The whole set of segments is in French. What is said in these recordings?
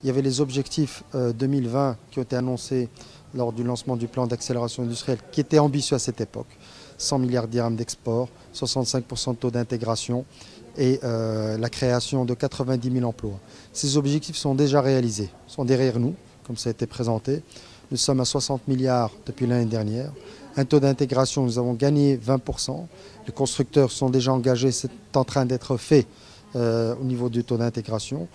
Il y avait les objectifs 2020 qui ont été annoncés lors du lancement du plan d'accélération industrielle, qui était ambitieux à cette époque. 100 milliards de dirhams d'export, 65% de taux d'intégration et la création de 90 000 emplois. Ces objectifs sont déjà réalisés, sont derrière nous, comme ça a été présenté. Nous sommes à 60 milliards depuis l'année dernière. Un taux d'intégration, nous avons gagné 20%. Les constructeurs sont déjà engagés, c'est en train d'être fait au niveau du taux d'intégration.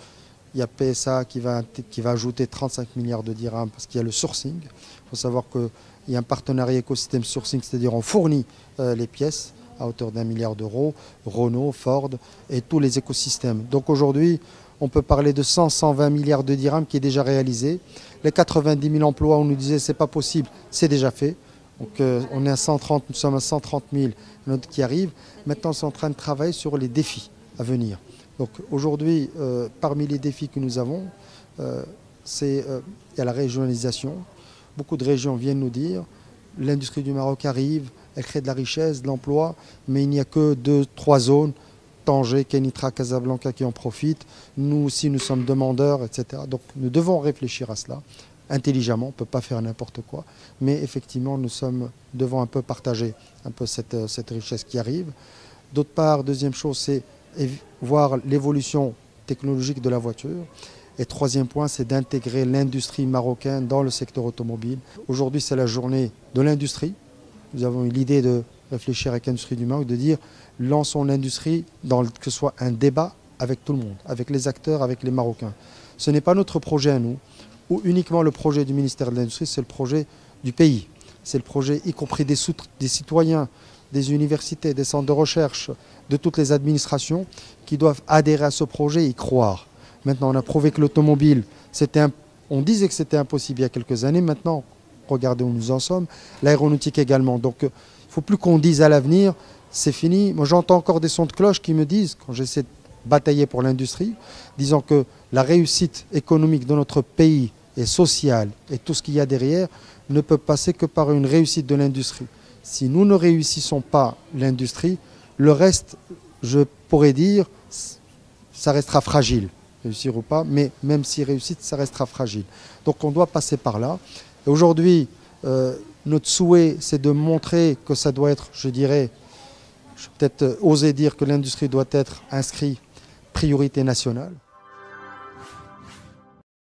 Il y a PSA qui va ajouter 35 milliards de dirhams parce qu'il y a le sourcing. Il faut savoir qu'il y a un partenariat écosystème sourcing, c'est-à-dire on fournit les pièces à hauteur d'1 milliard d'euros, Renault, Ford et tous les écosystèmes. Donc aujourd'hui, on peut parler de 100-120 milliards de dirhams qui est déjà réalisé. Les 90 000 emplois, on nous disait c'est pas possible, c'est déjà fait. Donc on est à 130, nous sommes à 130 000 qui arrivent. Maintenant, on est en train de travailler sur les défis à venir. Donc aujourd'hui, parmi les défis que nous avons, il y a la régionalisation. Beaucoup de régions viennent nous dire, l'industrie du Maroc arrive, elle crée de la richesse, de l'emploi, mais il n'y a que 2-3 zones, Tanger, Kenitra, Casablanca qui en profitent. Nous aussi, nous sommes demandeurs, etc. Donc nous devons réfléchir à cela intelligemment, on ne peut pas faire n'importe quoi, mais effectivement, nous devons un peu partager un peu cette richesse qui arrive. D'autre part, deuxième chose, c'est voir l'évolution technologique de la voiture. Et troisième point, c'est d'intégrer l'industrie marocaine dans le secteur automobile. Aujourd'hui, c'est la journée de l'industrie. Nous avons eu l'idée de réfléchir avec l'industrie du Maroc, de dire lançons l'industrie, que ce soit un débat avec tout le monde, avec les acteurs, avec les Marocains. Ce n'est pas notre projet à nous, ou uniquement le projet du ministère de l'Industrie, c'est le projet du pays. C'est le projet, y compris des citoyens, des universités, des centres de recherche, de toutes les administrations qui doivent adhérer à ce projet et y croire. Maintenant, on a prouvé que l'automobile, on disait que c'était impossible il y a quelques années. Maintenant, regardez où nous en sommes. L'aéronautique également. Donc, il ne faut plus qu'on dise à l'avenir, c'est fini. Moi, j'entends encore des sons de cloche qui me disent, quand j'essaie de batailler pour l'industrie, disant que la réussite économique de notre pays et sociale et tout ce qu'il y a derrière ne peut passer que par une réussite de l'industrie. Si nous ne réussissons pas l'industrie, le reste, je pourrais dire, ça restera fragile, réussir ou pas, mais même si réussite, ça restera fragile. Donc on doit passer par là. Aujourd'hui, notre souhait, c'est de montrer que ça doit être, je dirais, je vais peut-être oser dire que l'industrie doit être inscrite priorité nationale.